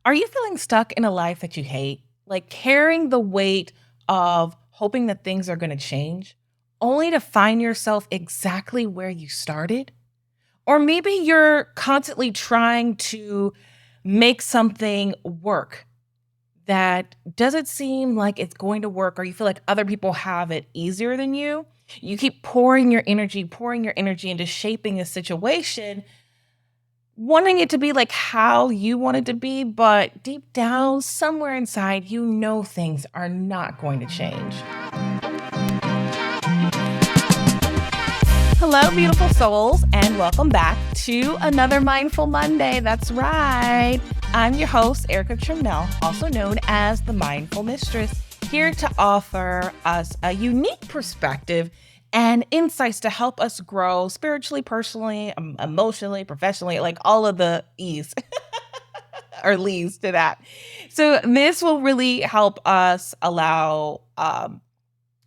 Are you feeling stuck in a life that you hate? Like carrying the weight of hoping that things are going to change, only to find yourself exactly where you started? Or maybe you're constantly trying to make something work that doesn't seem like it's going to work, or you feel like other people have it easier than you. You keep pouring your energy into shaping a situation, wanting it to be like how you want it to be, but deep down, somewhere inside, you know things are not going to change. Hello, beautiful souls, and welcome back to another Mindful Monday. That's right. I'm your host, Arika Trimnell, also known as the Mindful Mistress, here to offer us a unique perspective and insights to help us grow spiritually, personally, emotionally, professionally, like all of the E's or leads to that. So, this will really help us allow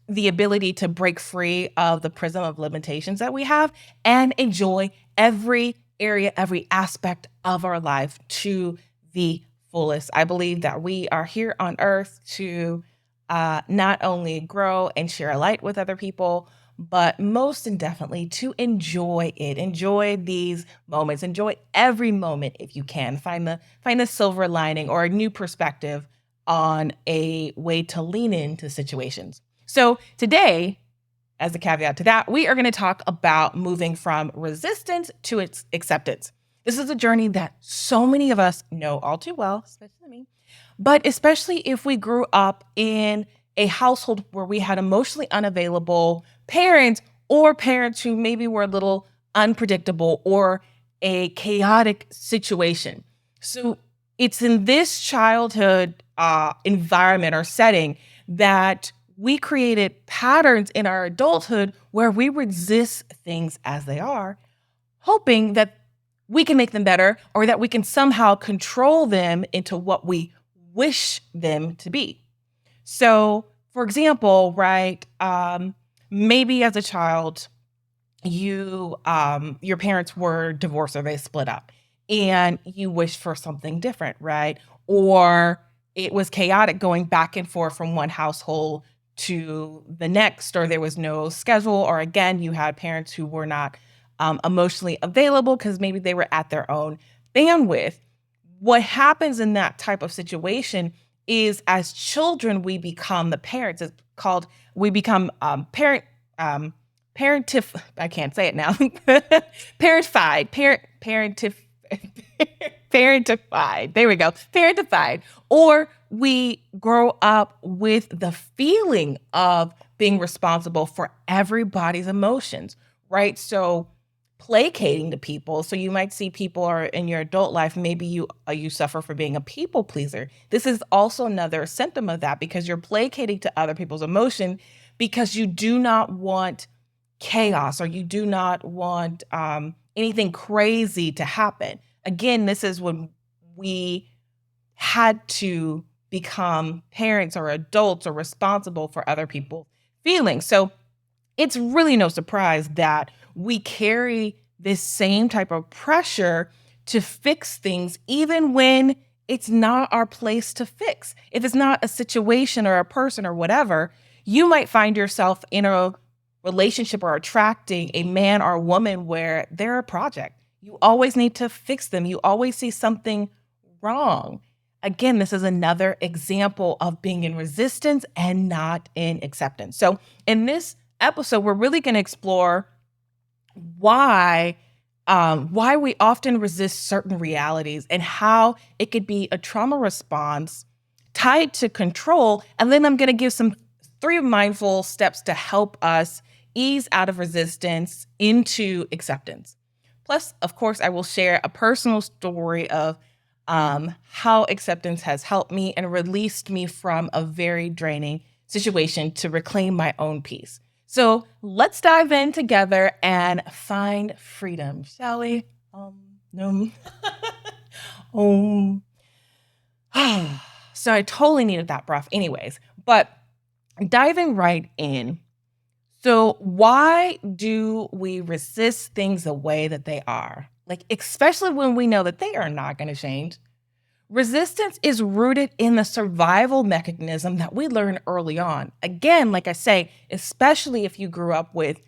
the ability to break free of the prism of limitations that we have and enjoy every area, every aspect of our life to the fullest. I believe that we are here on earth to not only grow and share a light with other people, but most and definitely to enjoy it. Enjoy these moments. Enjoy every moment if you can. Find the silver lining or a new perspective on a way to lean into situations. So today, as a caveat to that, we are going to talk about moving from resistance to its acceptance. This is a journey that so many of us know all too well, especially me, but especially if we grew up in a household where we had emotionally unavailable parents or parents who maybe were a little unpredictable or a chaotic situation. So it's in this childhood environment or setting that we created patterns in our adulthood where we resist things as they are, hoping that we can make them better or that we can somehow control them into what we wish them to be. So, for example, right, maybe as a child, your parents were divorced or they split up and you wish for something different, right? Or it was chaotic going back and forth from one household to the next, or there was no schedule, or again, you had parents who were not emotionally available because maybe they were at their own bandwidth. What happens in that type of situation is as children, we become the parents. It's called, we become parentif, I can't say it now. Parentified. There we go. Parentified. Or we grow up with the feeling of being responsible for everybody's emotions, right? So placating to people. So you might see people are in your adult life, maybe you suffer for being a people pleaser. This is also another symptom of that because you're placating to other people's emotion because you do not want chaos or you do not want anything crazy to happen. Again, this is when we had to become parents or adults or responsible for other people's feelings. So it's really no surprise that we carry this same type of pressure to fix things, even when it's not our place to fix. If it's not a situation or a person or whatever, you might find yourself in a relationship or attracting a man or a woman where they're a project. You always need to fix them. You always see something wrong. Again, this is another example of being in resistance and not in acceptance. So, in this episode, we're really going to explore why we often resist certain realities and how it could be a trauma response tied to control. And then I'm going to give some 3 mindful steps to help us ease out of resistance into acceptance. Plus, of course, I will share a personal story of how acceptance has helped me and released me from a very draining situation to reclaim my own peace. So let's dive in together and find freedom, shall we? No. um. So I totally needed that breath, anyways. But diving right in. So why do we resist things the way that they are? Like, especially when we know that they are not going to change. Resistance is rooted in the survival mechanism that we learn early on. Again, like I say, especially if you grew up with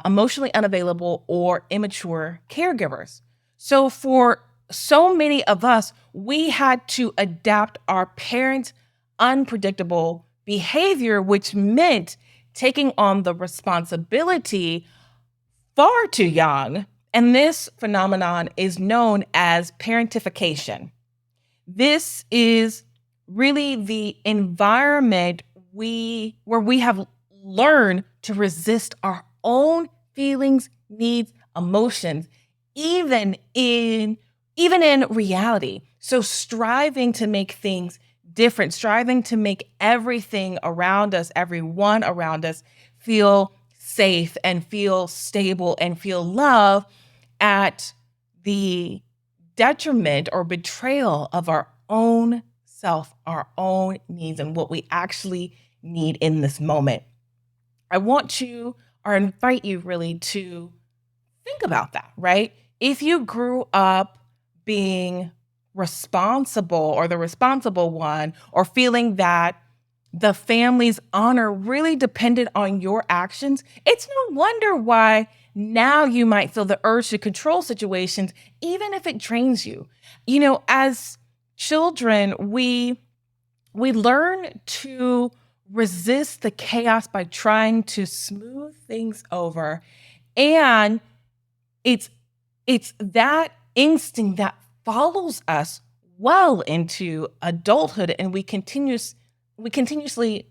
emotionally unavailable or immature caregivers. So for so many of us, we had to adapt our parents' unpredictable behavior, which meant taking on the responsibility far too young. And this phenomenon is known as parentification. This is really the environment where we have learned to resist our own feelings, needs, emotions, even in reality. So striving to make things different, striving to make everything around us, everyone around us feel safe and feel stable and feel love at the detriment or betrayal of our own self, our own needs, and what we actually need in this moment. I want you or invite you really to think about that, right? If you grew up being responsible or the responsible one, or feeling that the family's honor really depended on your actions, it's no wonder why now you might feel the urge to control situations, even if it drains you. As children, we learn to resist the chaos by trying to smooth things over. And it's that instinct that follows us well into adulthood, and we continuously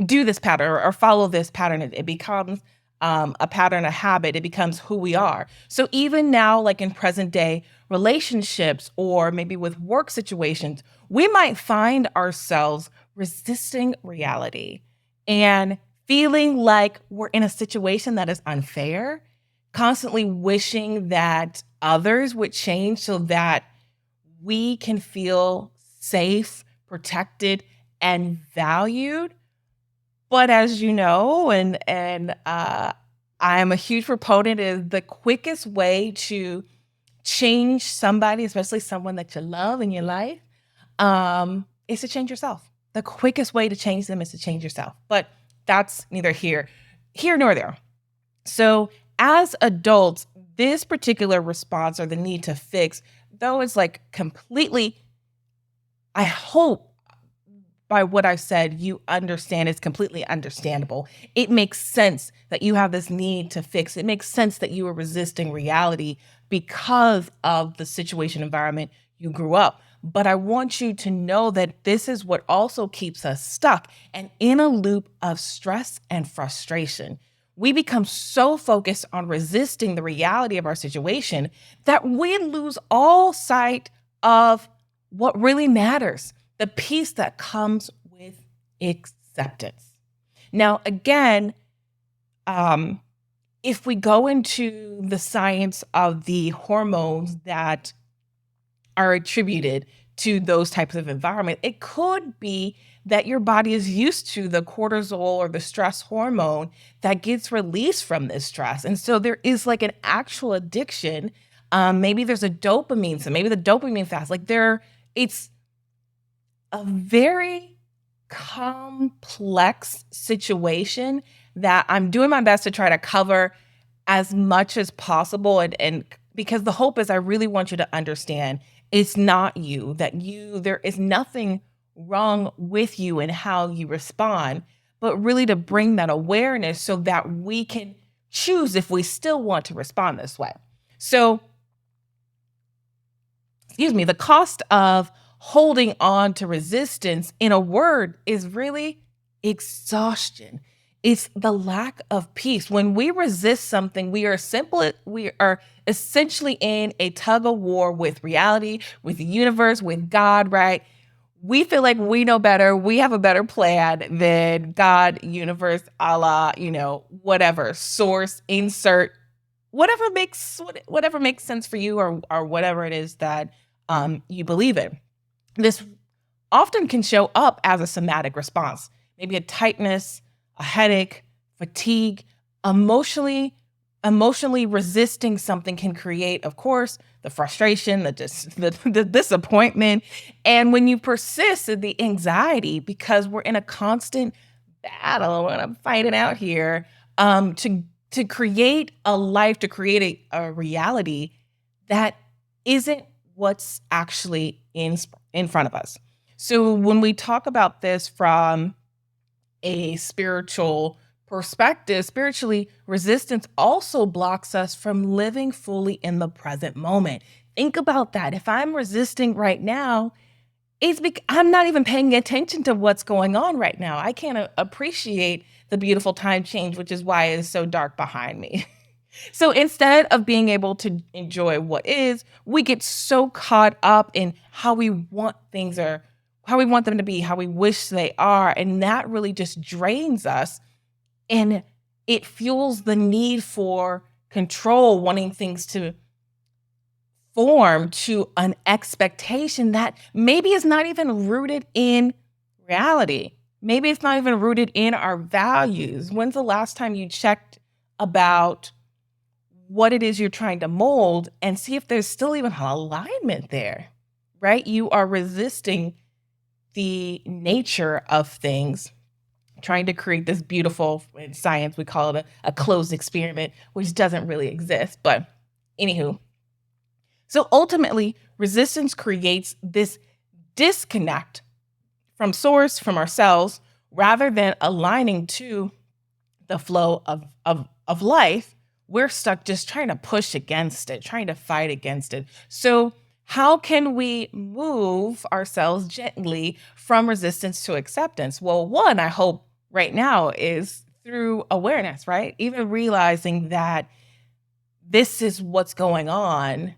do this pattern or follow this pattern. It becomes a pattern, a habit. It becomes who we are. So even now, like in present day relationships or maybe with work situations, we might find ourselves resisting reality and feeling like we're in a situation that is unfair, constantly wishing that others would change so that we can feel safe, protected, and valued. But as you know, and I am a huge proponent, is the quickest way to change somebody, especially someone that you love in your life, is to change yourself. The quickest way to change them is to change yourself. But that's neither here nor there. So as adults, this particular response or the need to fix, though it's like completely, I hope by what I've said, you understand it's completely understandable. It makes sense that you have this need to fix. It makes sense that you are resisting reality because of the situation environment you grew up. But I want you to know that this is what also keeps us stuck and in a loop of stress and frustration. We become so focused on resisting the reality of our situation that we lose all sight of what really matters, the peace that comes with acceptance. Now, again, if we go into the science of the hormones that are attributed to those types of environment, it could be that your body is used to the cortisol or the stress hormone that gets released from this stress. And so there is like an actual addiction. Maybe there's a dopamine, so maybe the dopamine fast, it's a very complex situation that I'm doing my best to try to cover as much as possible. And because the hope is I really want you to understand it's not you, there is nothing wrong with you and how you respond, but really to bring that awareness so that we can choose if we still want to respond this way. So, the cost of holding on to resistance, in a word, is really exhaustion. It's the lack of peace. When we resist something, we are essentially in a tug of war with reality, with the universe, with God, right? We feel like we know better. We have a better plan than God, universe, Allah, whatever, source, insert, whatever makes sense for you or whatever it is that you believe in. This often can show up as a somatic response, maybe a tightness, a headache, fatigue, emotionally emotionally resisting something can create, of course, the frustration, the disappointment. And when you persist, the anxiety, because we're in a constant battle and I'm fighting out here to create a life, to create a reality that isn't what's actually in front of us. So when we talk about this from a spiritual perspective, spiritually, resistance also blocks us from living fully in the present moment. Think about that. If I'm resisting right now, I'm not even paying attention to what's going on right now. I can't appreciate the beautiful time change, which is why it's so dark behind me. So instead of being able to enjoy what is, we get so caught up in how we want things or how we want them to be, how we wish they are. And that really just drains us. And it fuels the need for control, wanting things to form to an expectation that maybe is not even rooted in reality. Maybe it's not even rooted in our values. When's the last time you checked about what it is you're trying to mold and see if there's still even an alignment there, right? You are resisting the nature of things, trying to create this beautiful, in science, we call it a closed experiment, which doesn't really exist. But anywho, so ultimately, resistance creates this disconnect from source, from ourselves, rather than aligning to the flow of life. We're stuck just trying to push against it, trying to fight against it. So how can we move ourselves gently from resistance to acceptance? Well, one, I hope right now is through awareness, right? Even realizing that this is what's going on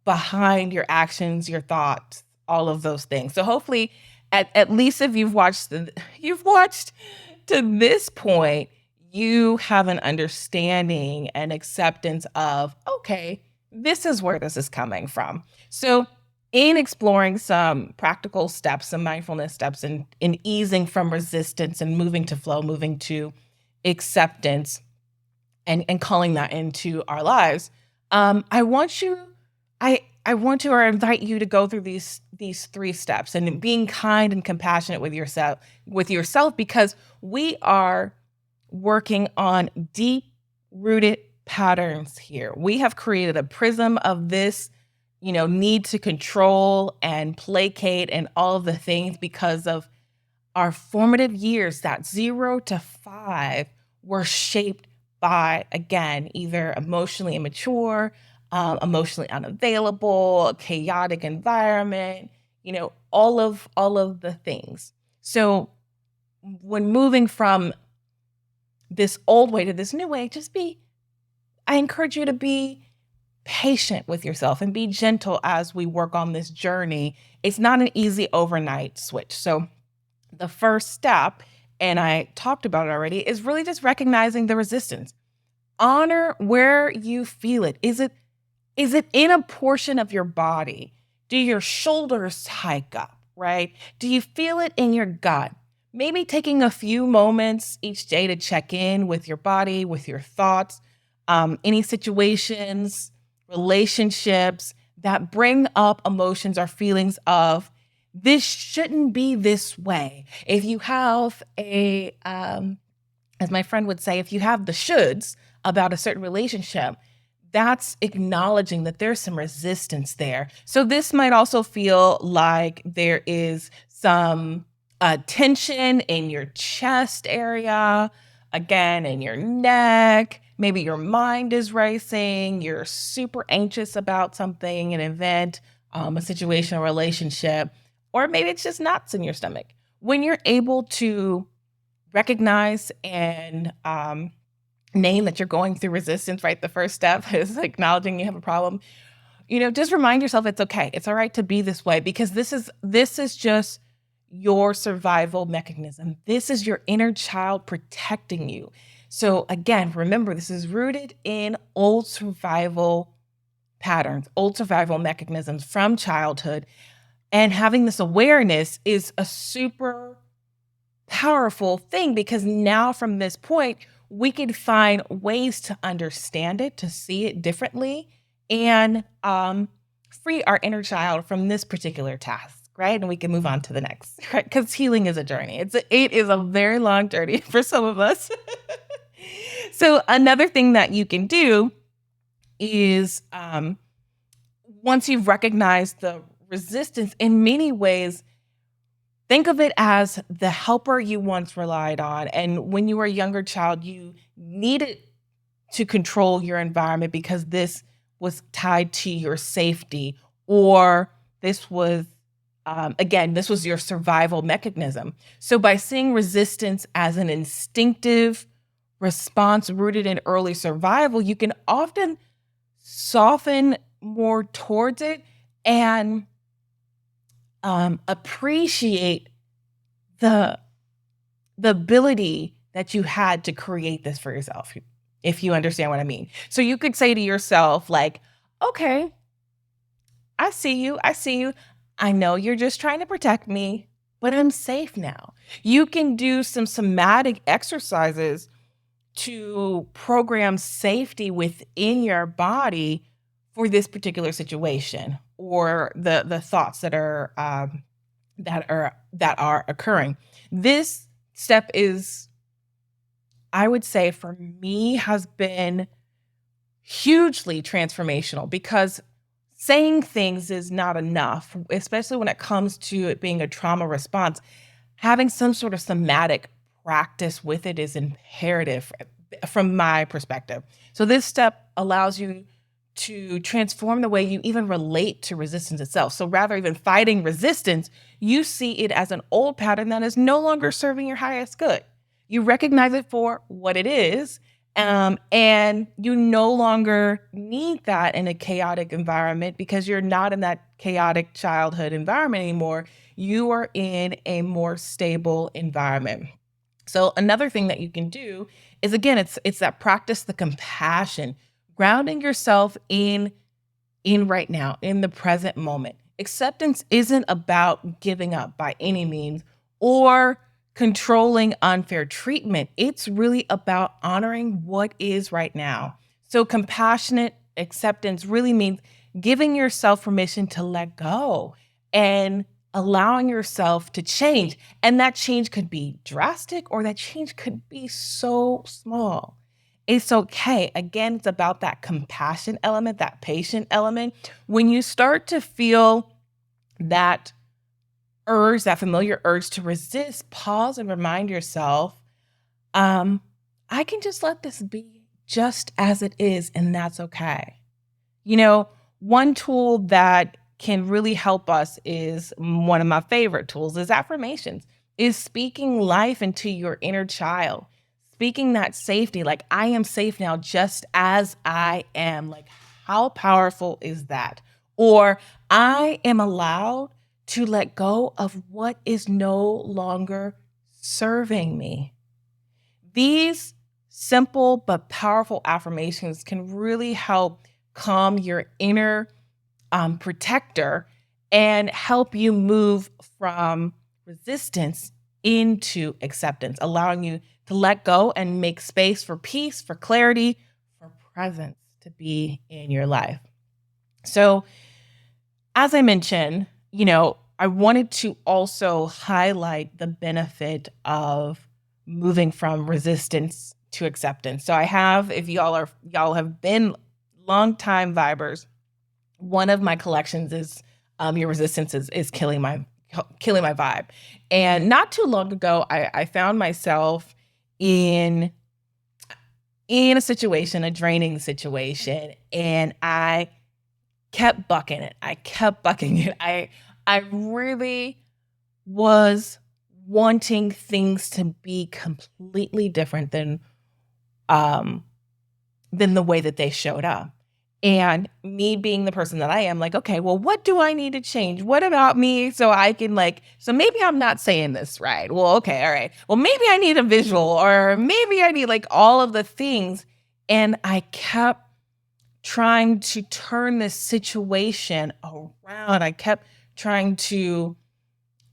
behind your actions, your thoughts, all of those things. So hopefully, at least if you've watched to this point, you have an understanding and acceptance of, okay, this is where this is coming from. So in exploring some practical steps, some mindfulness steps in easing from resistance and moving to flow, moving to acceptance and calling that into our lives, I want to or invite you to go through these three steps and being kind and compassionate with yourself, because we are working on deep rooted patterns here. We have created a prism of this, need to control and placate and all of the things because of our formative years, that 0 to 5, were shaped by, again, either emotionally immature, emotionally unavailable, a chaotic environment, all of the things. So when moving from this old way to this new way, I encourage you to be patient with yourself and be gentle as we work on this journey. It's not an easy overnight switch. So the first step, and I talked about it already, is really just recognizing the resistance. Honor where you feel it. Is it in a portion of your body? Do your shoulders hike up, right? Do you feel it in your gut? Maybe taking a few moments each day to check in with your body, with your thoughts, any situations, relationships that bring up emotions or feelings of, this shouldn't be this way. If you have as my friend would say, if you have the shoulds about a certain relationship, that's acknowledging that there's some resistance there. So this might also feel like there is some tension in your chest area, again, in your neck. Maybe your mind is racing. You're super anxious about something, an event, a situation, a relationship, or maybe it's just knots in your stomach. When you're able to recognize and name that you're going through resistance, right? The first step is acknowledging you have a problem. Just remind yourself it's okay. It's all right to be this way, because this is just your survival mechanism. This is your inner child protecting you. So again, remember, this is rooted in old survival patterns, old survival mechanisms from childhood. And having this awareness is a super powerful thing, because now from this point, we can find ways to understand it, to see it differently, and free our inner child from this particular task, right? And we can move on to the next, right? Because healing is a journey. It is a very long journey for some of us. So another thing that you can do is once you've recognized the resistance, in many ways, think of it as the helper you once relied on. And when you were a younger child, you needed to control your environment because this was tied to your safety, or this was, again, this was your survival mechanism. So by seeing resistance as an instinctive response rooted in early survival, you can often soften more towards it and appreciate the ability that you had to create this for yourself, if you understand what I mean. So you could say to yourself, like, okay, I see you. I see you. I know you're just trying to protect me, but I'm safe now. You can do some somatic exercises to program safety within your body for this particular situation or the thoughts that are occurring. This step is, I would say, for me, has been hugely transformational, because saying things is not enough, especially when it comes to it being a trauma response. Having some sort of somatic practice with it is imperative from my perspective. So this step allows you to transform the way you even relate to resistance itself. So rather even fighting resistance, you see it as an old pattern that is no longer serving your highest good. You recognize it for what it is, and you no longer need that in a chaotic environment, because you're not in that chaotic childhood environment anymore. You are in a more stable environment. So another thing that you can do is, again, it's that practice, the compassion, grounding yourself in right now, in the present moment. Acceptance isn't about giving up by any means or controlling unfair treatment. It's really about honoring what is right now. So compassionate acceptance really means giving yourself permission to let go and allowing yourself to change. And that change could be drastic, or that change could be so small. It's okay. Again, it's about that compassion element, that patient element. When you start to feel that urge, that familiar urge to resist, pause and remind yourself, I can just let this be just as it is, and that's okay. You know, one tool that can really help us, is one of my favorite tools, is affirmations, is speaking life into your inner child, speaking that safety, like, I am safe now just as I am. Like, how powerful is that? Or, I am allowed to let go of what is no longer serving me. These simple but powerful affirmations can really help calm your inner protector and help you move from resistance into acceptance, allowing you to let go and make space for peace, for clarity, for presence to be in your life. So, as I mentioned, I wanted to also highlight the benefit of moving from resistance to acceptance. So I have, if y'all have been longtime vibers, one of my collections is Your Resistance is killing my vibe. And not too long ago, I found myself in a situation, a draining situation, and I kept bucking it. I really was wanting things to be completely different than the way that they showed up. And me being the person that I am, like, okay, well, what do I need to change? What about me? So I can, like, so maybe I'm not saying this right. Well, okay, all right. Well, maybe I need a visual, or maybe I need, like, all of the things. And I kept trying to turn this situation around. I kept trying to,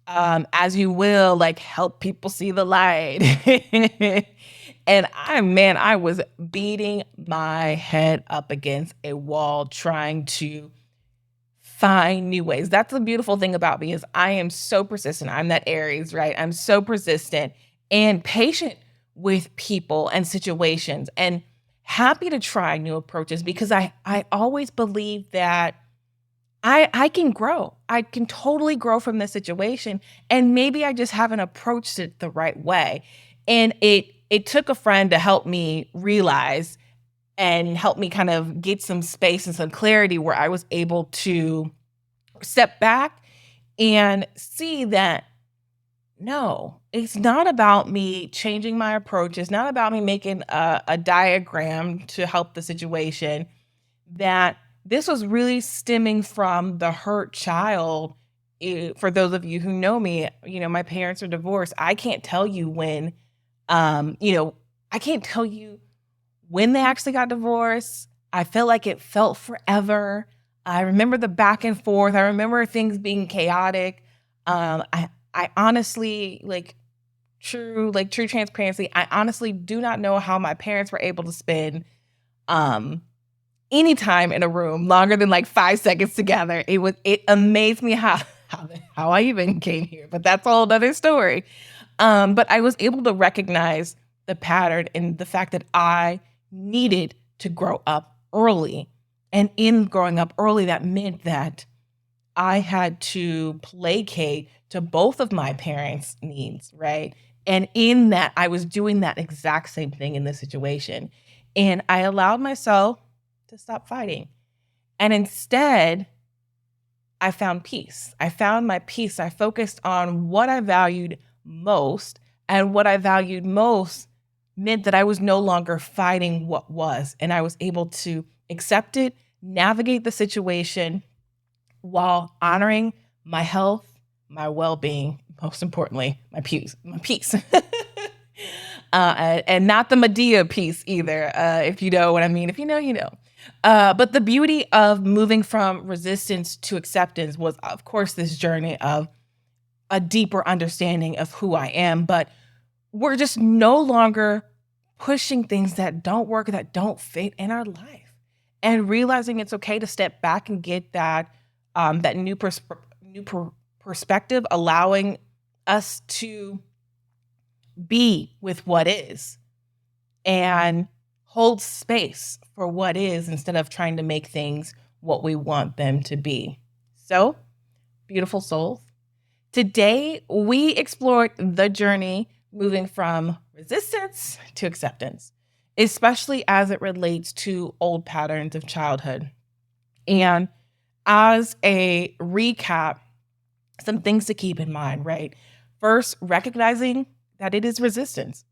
as you will, like, help people see the light. And I was beating my head up against a wall trying to find new ways. That's the beautiful thing about me is I am so persistent. I'm that Aries, right? I'm so persistent and patient with people and situations and happy to try new approaches because I always believe that I can grow. I can totally grow from this situation. And maybe I just haven't approached it the right way. And it took a friend to help me realize and help me kind of get some space and some clarity where I was able to step back and see that no, it's not about me changing my approach. It's not about me making a diagram to help the situation. That this was really stemming from the hurt child. For those of you who know me, my parents are divorced. I can't tell you when, I can't tell you when they actually got divorced. I felt like it felt forever. I remember the back and forth. I remember things being chaotic. I honestly, true transparency, I honestly do not know how my parents were able to spend any time in a room longer than 5 seconds together. It amazed me how I even came here, but that's a whole other story. But I was able to recognize the pattern and the fact that I needed to grow up early. And in growing up early, that meant that I had to placate to both of my parents' needs, right? And in that, I was doing that exact same thing in this situation. And I allowed myself to stop fighting. And instead, I found peace. I found my peace. I focused on what I valued most. And what I valued most meant that I was no longer fighting what was. And I was able to accept it, navigate the situation while honoring my health, my well-being, most importantly, my peace. And not the Medea piece either, if you know what I mean. If you know, you know. But the beauty of moving from resistance to acceptance was, of course, this journey of a deeper understanding of who I am. But we're just no longer pushing things that don't work, that don't fit in our life. And realizing it's okay to step back and get that new perspective, allowing us to be with what is and hold space for what is instead of trying to make things what we want them to be. So, beautiful souls, today we explored the journey moving from resistance to acceptance, especially as it relates to old patterns of childhood. And as a recap, some things to keep in mind, right? First, recognizing that it is resistance.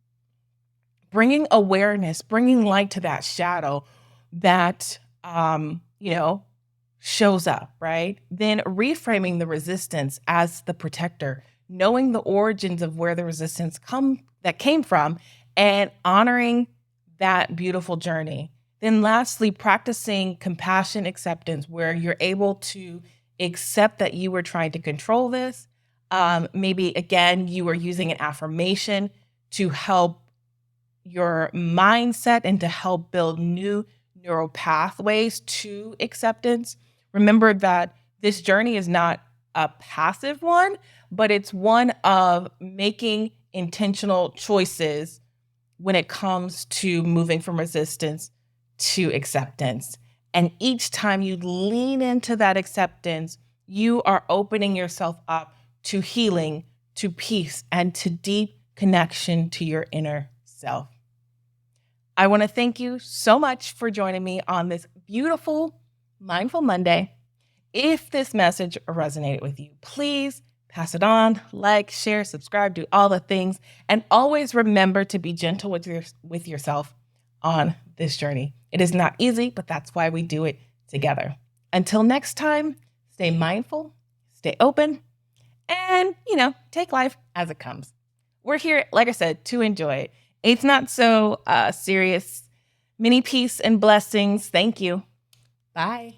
Bringing awareness, bringing light to that shadow that, shows up, right? Then reframing the resistance as the protector, knowing the origins of where the resistance came from, and honoring that beautiful journey. Then lastly, practicing compassion acceptance, where you're able to accept that you were trying to control this. Maybe, again, you were using an affirmation to help your mindset and to help build new neural pathways to acceptance. Remember that this journey is not a passive one, but it's one of making intentional choices when it comes to moving from resistance to acceptance. And each time you lean into that acceptance, you are opening yourself up to healing, to peace, and to deep connection to your inner self. I want to thank you so much for joining me on this beautiful Mindful Monday. If this message resonated with you, please pass it on, like, share, subscribe, do all the things. And always remember to be gentle with yourself on this journey. It is not easy, but that's why we do it together. Until next time, stay mindful, stay open, and, take life as it comes. We're here, like I said, to enjoy it. It's not so serious. Many peace and blessings. Thank you. Bye.